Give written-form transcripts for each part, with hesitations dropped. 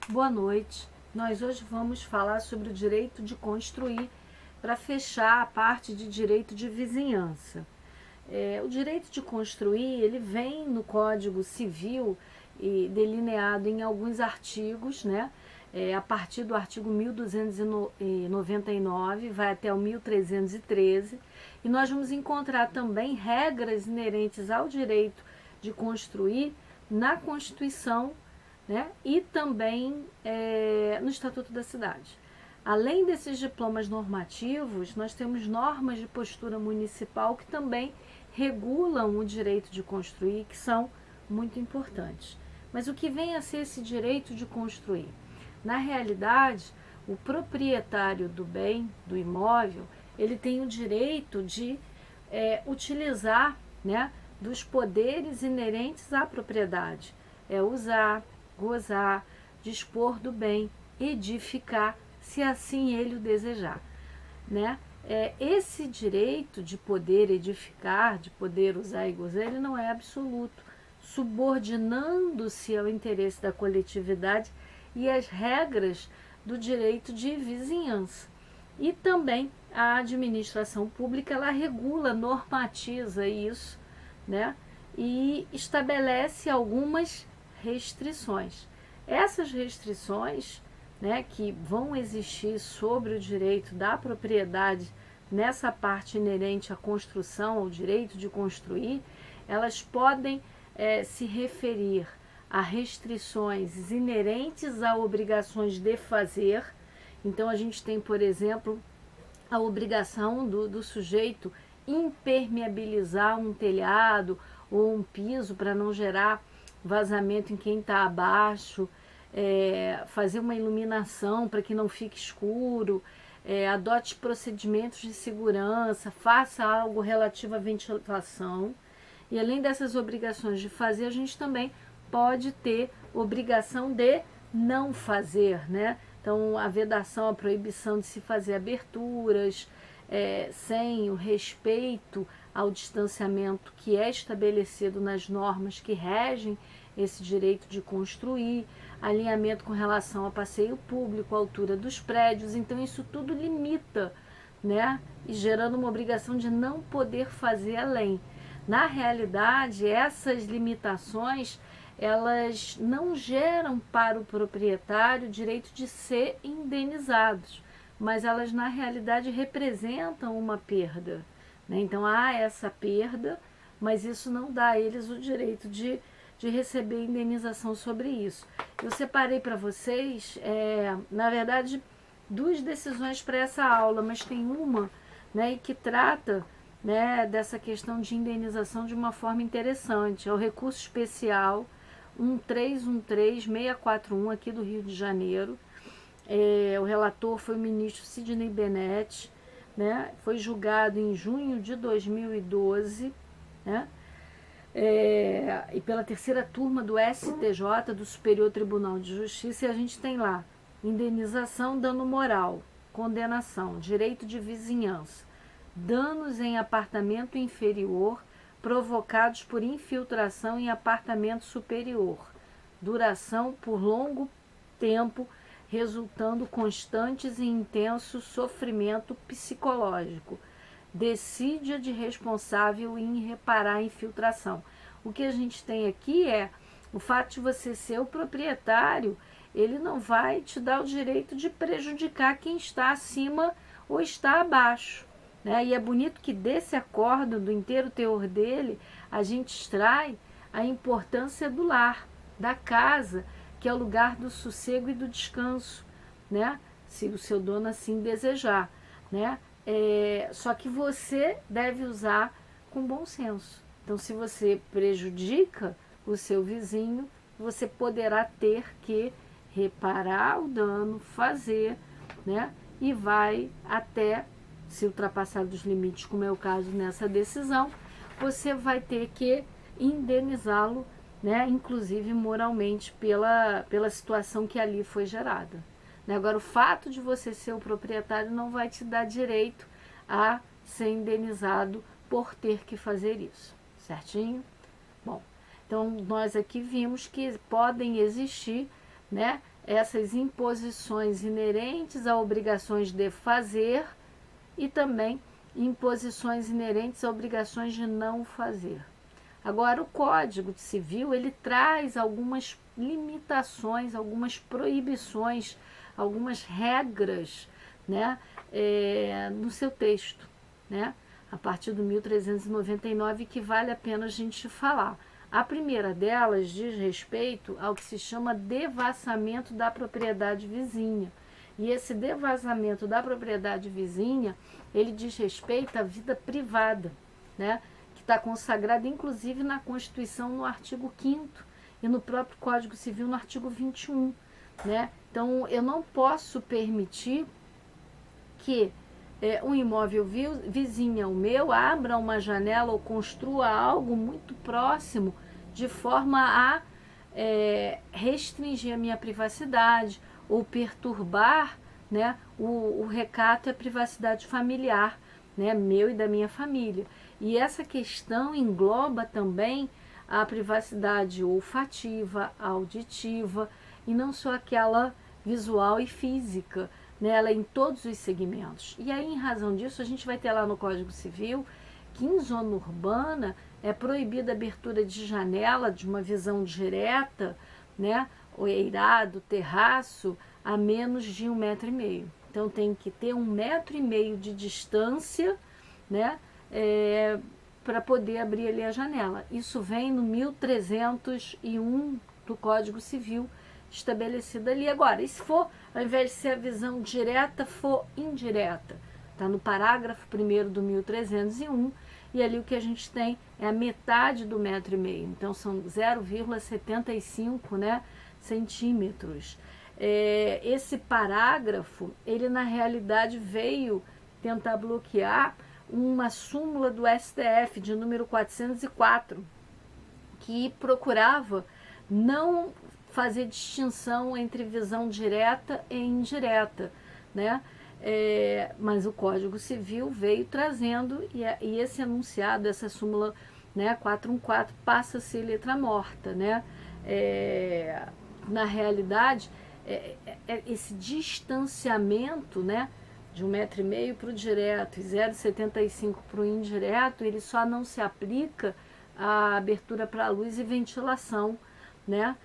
Boa noite. Nós hoje vamos falar sobre o direito de construir para fechar a parte de direito de vizinhança. O direito de construir, ele vem no Código Civil e delineado em alguns artigos, né? A partir do artigo 1299, vai até o 1313, e nós vamos encontrar também regras inerentes ao direito de construir na Constituição, né? E também no Estatuto da Cidade. Além desses diplomas normativos, nós temos normas de postura municipal que também regulam o direito de construir, que são muito importantes. Mas o que vem a ser esse direito de construir? Na realidade, o proprietário do bem, do imóvel, ele tem o direito de utilizar, né, dos poderes inerentes à propriedade. Usar, gozar, dispor do bem, edificar, se assim ele o desejar, né? Esse direito de poder edificar, de poder usar e gozar, ele não é absoluto, subordinando-se ao interesse da coletividade e às regras do direito de vizinhança. E também a administração pública, ela regula, normatiza isso, né? E estabelece algumas restrições. Essas restrições, né, que vão existir sobre o direito da propriedade nessa parte inerente à construção, ao direito de construir, elas podem se referir a restrições inerentes a obrigações de fazer. Então a gente tem, por exemplo, a obrigação do sujeito impermeabilizar um telhado ou um piso para não gerar vazamento em quem está abaixo, fazer uma iluminação para que não fique escuro, adote procedimentos de segurança, faça algo relativo à ventilação. E além dessas obrigações de fazer, a gente também pode ter obrigação de não fazer, né? Então, a vedação, a proibição de se fazer aberturas, sem o respeito ao distanciamento que é estabelecido nas normas que regem esse direito de construir, alinhamento com relação ao passeio público, altura dos prédios. Então isso tudo limita, né? E gerando uma obrigação de não poder fazer além. Na realidade, essas limitações, elas não geram para o proprietário o direito de ser indenizados, mas elas na realidade representam uma perda, né? Então há essa perda, mas isso não dá a eles o direito de receber indenização sobre isso. Eu separei para vocês, na verdade, duas decisões para essa aula, mas tem uma, né, que trata, né, dessa questão de indenização de uma forma interessante. É o recurso especial 1313641 aqui do Rio de Janeiro. O relator foi o ministro Sidney Bennett, né? Foi julgado em junho de 2012, né? E pela terceira turma do STJ, do Superior Tribunal de Justiça, e a gente tem lá indenização, dano moral, condenação, direito de vizinhança, danos em apartamento inferior provocados por infiltração em apartamento superior, duração por longo tempo, resultando constantes e intenso sofrimento psicológico, decídia de responsável em reparar a infiltração. O que a gente tem aqui é o fato de você ser o proprietário, ele não vai te dar o direito de prejudicar quem está acima ou está abaixo, né? E é bonito que desse acordo, do inteiro teor dele, a gente extrai a importância do lar, da casa, que é o lugar do sossego e do descanso, né? Se o seu dono assim desejar, né? Só que você deve usar com bom senso. Então, se você prejudica o seu vizinho, você poderá ter que reparar o dano, fazer, né? E vai até, se ultrapassar dos limites, como é o caso nessa decisão, você vai ter que indenizá-lo, né? Inclusive moralmente pela situação que ali foi gerada. Agora, o fato de você ser o proprietário não vai te dar direito a ser indenizado por ter que fazer isso, certinho? Bom, então nós aqui vimos que podem existir, né, essas imposições inerentes a obrigações de fazer e também imposições inerentes a obrigações de não fazer. Agora, o Código Civil, ele traz algumas limitações, algumas proibições, algumas regras, né, no seu texto, né, a partir do 1399, que vale a pena a gente falar. A primeira delas diz respeito ao que se chama devassamento da propriedade vizinha. E esse devassamento da propriedade vizinha, ele diz respeito à vida privada, né? Que está consagrada inclusive na Constituição no artigo 5º e no próprio Código Civil no artigo 21, né? Então, eu não posso permitir que um imóvel vizinho ao meu abra uma janela ou construa algo muito próximo de forma a restringir a minha privacidade ou perturbar, né, o recato e a privacidade familiar, né, meu e da minha família. E essa questão engloba também a privacidade olfativa, auditiva e não só aquela visual e física, né, ela é em todos os segmentos. E aí, em razão disso, a gente vai ter lá no Código Civil que em zona urbana é proibida a abertura de janela de uma visão direta, né, o eirado, terraço, a menos de 1,5 metro. Então tem que ter 1,5 metro de distância, né, para poder abrir ali a janela. Isso vem no 1301 do Código Civil, estabelecido ali. Agora, e se for, ao invés de ser a visão direta, for indireta? Está no parágrafo 1º do 1301, e ali o que a gente tem é a metade do 1,5 metro. Então são 0,75, né, centímetros. Esse parágrafo, ele na realidade veio tentar bloquear uma súmula do STF de número 404, que procurava não fazer distinção entre visão direta e indireta, né? Mas o Código Civil veio trazendo, e esse enunciado, essa súmula, né, 414, passa a ser letra morta, né? Na realidade, esse distanciamento, né, de 1,5 metro para o direto e 0,75 para o indireto, ele só não se aplica à abertura para luz e ventilação, né?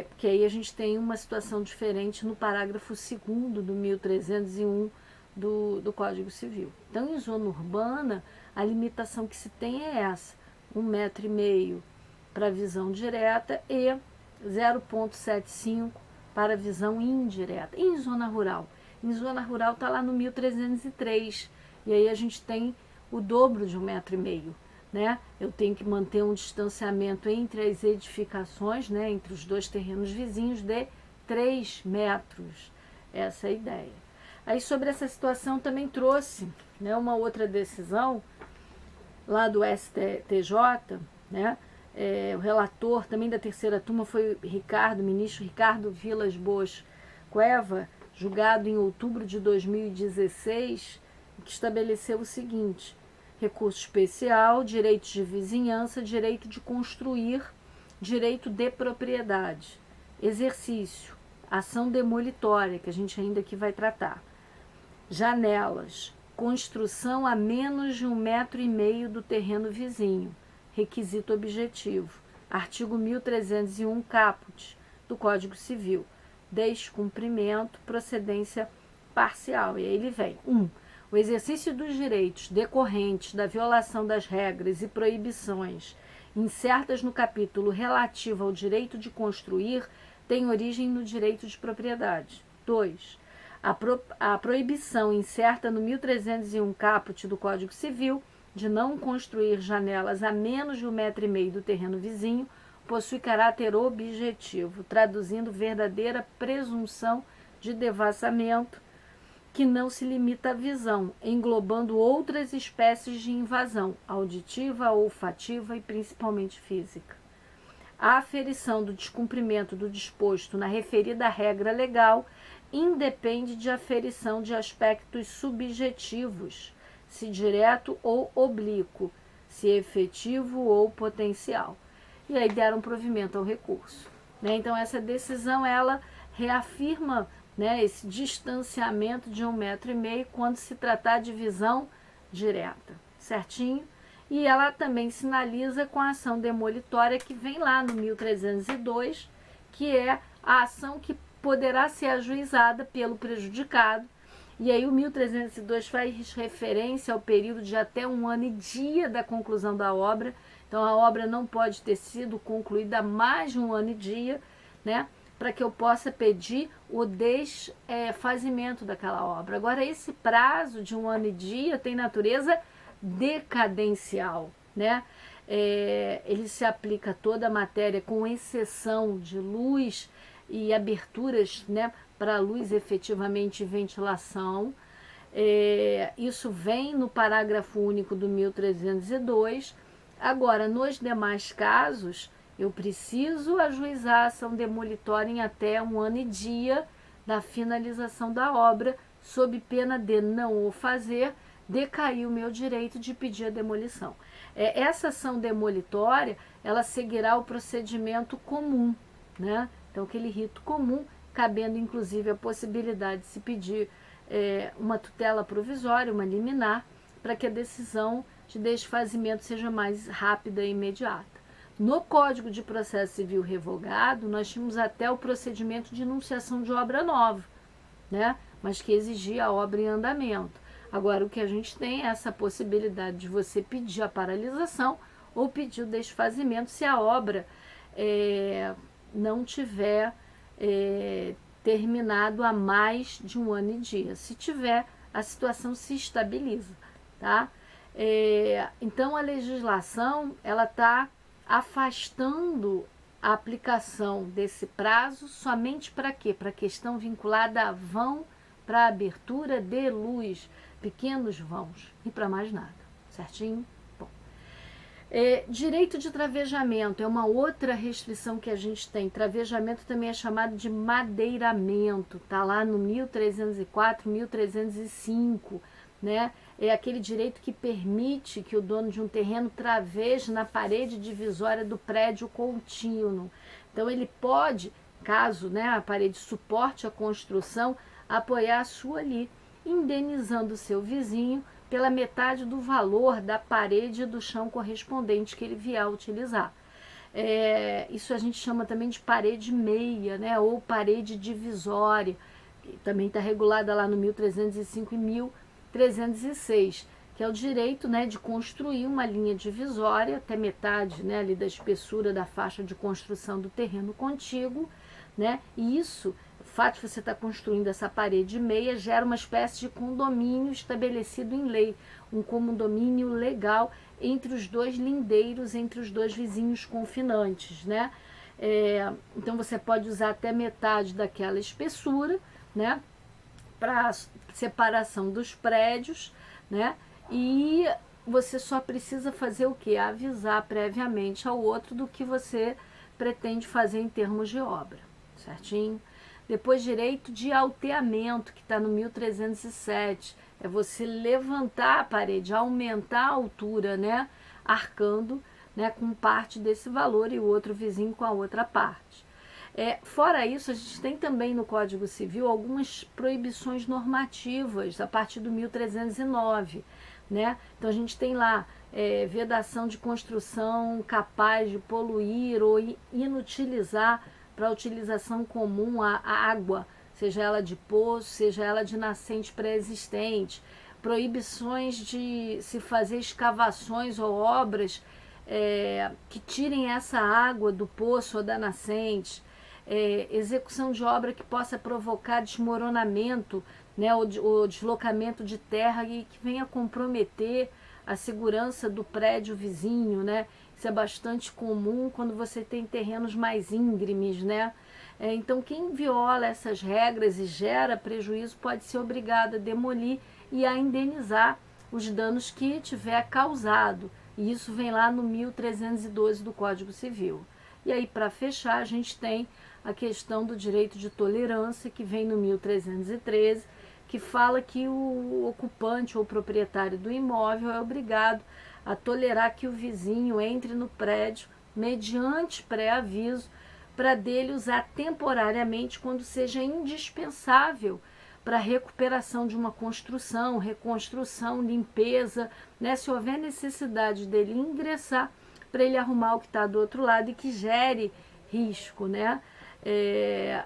Porque aí a gente tem uma situação diferente no parágrafo 2º do 1301 do Código Civil. Então, em zona urbana, a limitação que se tem é essa, 1,5 metro para visão direta e 0,75 para visão indireta. E em zona rural? Em zona rural está lá no 1303, e aí a gente tem o dobro de 1,5 metro. Né? Eu tenho que manter um distanciamento entre as edificações, né, entre os dois terrenos vizinhos, de 3 metros. Essa é a ideia. Aí, sobre essa situação, também trouxe, né, uma outra decisão lá do STJ, né? O relator também da terceira turma foi ministro Ricardo Vilas Boas Cueva, julgado em outubro de 2016, que estabeleceu o seguinte: recurso especial, direitos de vizinhança, direito de construir, direito de propriedade, exercício, ação demolitória, que a gente ainda aqui vai tratar, janelas, construção a menos de 1,5 metro do terreno vizinho, requisito objetivo, artigo 1301 caput do Código Civil, descumprimento, procedência parcial. E aí ele vem, 1. O exercício dos direitos decorrentes da violação das regras e proibições incertas no capítulo relativo ao direito de construir tem origem no direito de propriedade. 2. A proibição incerta no 1301 caput do Código Civil de não construir janelas a menos de 1,5 metro do terreno vizinho possui caráter objetivo, traduzindo verdadeira presunção de devassamento que não se limita à visão, englobando outras espécies de invasão, auditiva, olfativa e principalmente física. A aferição do descumprimento do disposto na referida regra legal independe de aferição de aspectos subjetivos, se direto ou oblíquo, se efetivo ou potencial. E aí deram provimento ao recurso, né? Então essa decisão, ela reafirma, né, esse distanciamento de 1,5 m quando se tratar de visão direta, certinho? E ela também sinaliza com a ação demolitória que vem lá no 1302, que é a ação que poderá ser ajuizada pelo prejudicado. E aí o 1302 faz referência ao período de até 1 ano e dia da conclusão da obra. Então a obra não pode ter sido concluída há mais de 1 ano e dia, né, para que eu possa pedir o desfazimento daquela obra. Agora, esse prazo de 1 ano e dia tem natureza decadencial, né? Ele se aplica a toda a matéria, com exceção de luz e aberturas, né, para luz efetivamente e ventilação. Isso vem no parágrafo único do 1302. Agora, nos demais casos, eu preciso ajuizar a ação demolitória em até 1 ano e dia da finalização da obra, sob pena de não o fazer, decair o meu direito de pedir a demolição. Essa ação demolitória, ela seguirá o procedimento comum, né? Então, aquele rito comum, cabendo inclusive a possibilidade de se pedir uma tutela provisória, uma liminar, para que a decisão de desfazimento seja mais rápida e imediata. No Código de Processo Civil revogado, nós tínhamos até o procedimento de enunciação de obra nova, né? Mas que exigia a obra em andamento. Agora, o que a gente tem é essa possibilidade de você pedir a paralisação ou pedir o desfazimento se a obra não tiver terminado há mais de 1 ano e dia. Se tiver, a situação se estabiliza, tá? Então, a legislação, ela está afastando a aplicação desse prazo somente para quê? Para questão vinculada a vão, para abertura de luz, pequenos vãos e para mais nada, certinho? Bom, direito de travejamento é uma outra restrição que a gente tem. Travejamento também é chamado de madeiramento, tá lá no 1304, 1305, né? É aquele direito que permite que o dono de um terreno traveje na parede divisória do prédio contínuo. Então ele pode, caso, né, a parede suporte a construção, apoiar a sua ali, indenizando o seu vizinho pela metade do valor da parede e do chão correspondente que ele vier a utilizar. Isso a gente chama também de parede meia, né, ou parede divisória, que também está regulada lá no 1305 e 1306, que é o direito, né, de construir uma linha divisória até metade, né, ali da espessura da faixa de construção do terreno contíguo, né, e isso, o fato de você estar construindo essa parede meia gera uma espécie de condomínio estabelecido em lei, um condomínio legal entre os dois lindeiros, entre os dois vizinhos confinantes, né? Então você pode usar até metade daquela espessura, né, para separação dos prédios, né? E você só precisa fazer o quê? Avisar previamente ao outro do que você pretende fazer em termos de obra, certinho? Depois, direito de alteamento, que está no 1307, é você levantar a parede, aumentar a altura, né? Arcando, né, com parte desse valor e o outro vizinho com a outra parte. Fora isso, a gente tem também no Código Civil algumas proibições normativas a partir do 1309, né? Então a gente tem lá vedação de construção capaz de poluir ou inutilizar para utilização comum a água, seja ela de poço, seja ela de nascente pré-existente, proibições de se fazer escavações ou obras que tirem essa água do poço ou da nascente, execução de obra que possa provocar desmoronamento, né, ou deslocamento de terra e que venha comprometer a segurança do prédio vizinho, né? Isso é bastante comum quando você tem terrenos mais íngremes, né? Então, quem viola essas regras e gera prejuízo pode ser obrigado a demolir e a indenizar os danos que tiver causado. E isso vem lá no 1312 do Código Civil. E aí, para fechar, a gente tem a questão do direito de tolerância, que vem no 1313, que fala que o ocupante ou proprietário do imóvel é obrigado a tolerar que o vizinho entre no prédio mediante pré-aviso para dele usar temporariamente quando seja indispensável para a recuperação de uma construção, reconstrução, limpeza, né? Se houver necessidade dele ingressar para ele arrumar o que está do outro lado e que gere risco, né?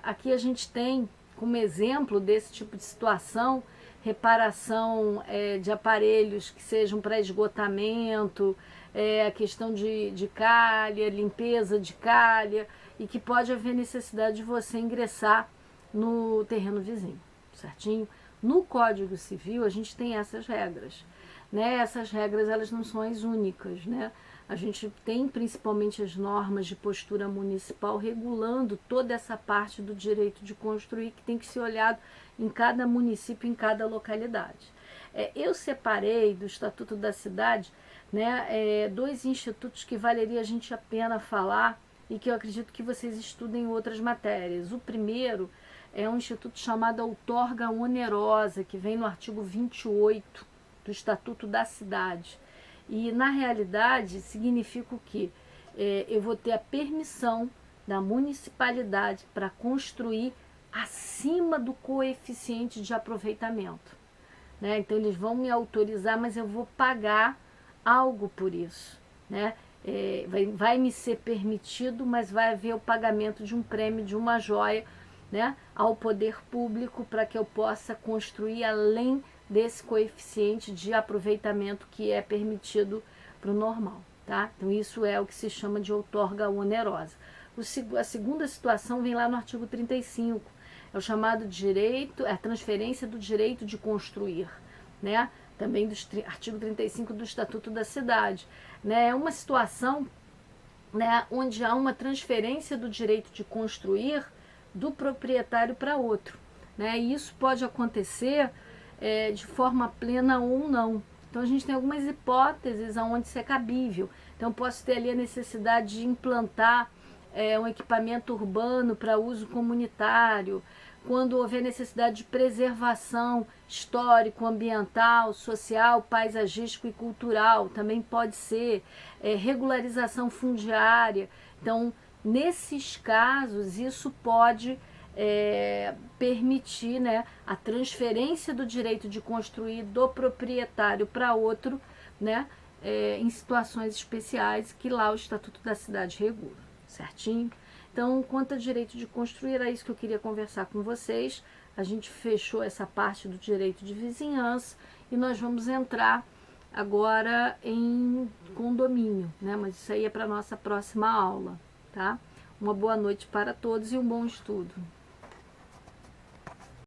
Aqui a gente tem como exemplo desse tipo de situação reparação de aparelhos que sejam para esgotamento, a questão de calha, limpeza de calha, e que pode haver necessidade de você ingressar no terreno vizinho, certinho? No Código Civil a gente tem essas regras, né? Essas regras elas não são as únicas, né? A gente tem principalmente as normas de postura municipal regulando toda essa parte do direito de construir que tem que ser olhado em cada município, em cada localidade. Eu separei do Estatuto da Cidade, né, dois institutos que valeria a pena falar e que eu acredito que vocês estudem em outras matérias. O primeiro é um instituto chamado outorga onerosa, que vem no artigo 28 do Estatuto da Cidade. E, na realidade, significa o quê? Eu vou ter a permissão da municipalidade para construir acima do coeficiente de aproveitamento, né? Então, eles vão me autorizar, mas eu vou pagar algo por isso, né? Vai me ser permitido, mas vai haver o pagamento de um prêmio, de uma joia, né, ao poder público para que eu possa construir além desse coeficiente de aproveitamento que é permitido para o normal, tá? Então isso é o que se chama de outorga onerosa. A segunda situação vem lá no artigo 35, é o chamado direito, a transferência do direito de construir, né? Também do artigo 35 do Estatuto da Cidade, né? É uma situação, né, onde há uma transferência do direito de construir do proprietário para outro, né? E isso pode acontecer de forma plena ou não. Então a gente tem algumas hipóteses onde isso é cabível. Então posso ter ali a necessidade de implantar um equipamento urbano para uso comunitário, quando houver necessidade de preservação histórico, ambiental, social, paisagístico e cultural, também pode ser regularização fundiária. Então, nesses casos, isso pode permitir, né, a transferência do direito de construir do proprietário para outro, né, em situações especiais que lá o Estatuto da Cidade regula, certinho? Então, quanto a direito de construir, era isso que eu queria conversar com vocês. A gente fechou essa parte do direito de vizinhança e nós vamos entrar agora em condomínio, né? Mas isso aí é para a nossa próxima aula, tá? Uma boa noite para todos e um bom estudo.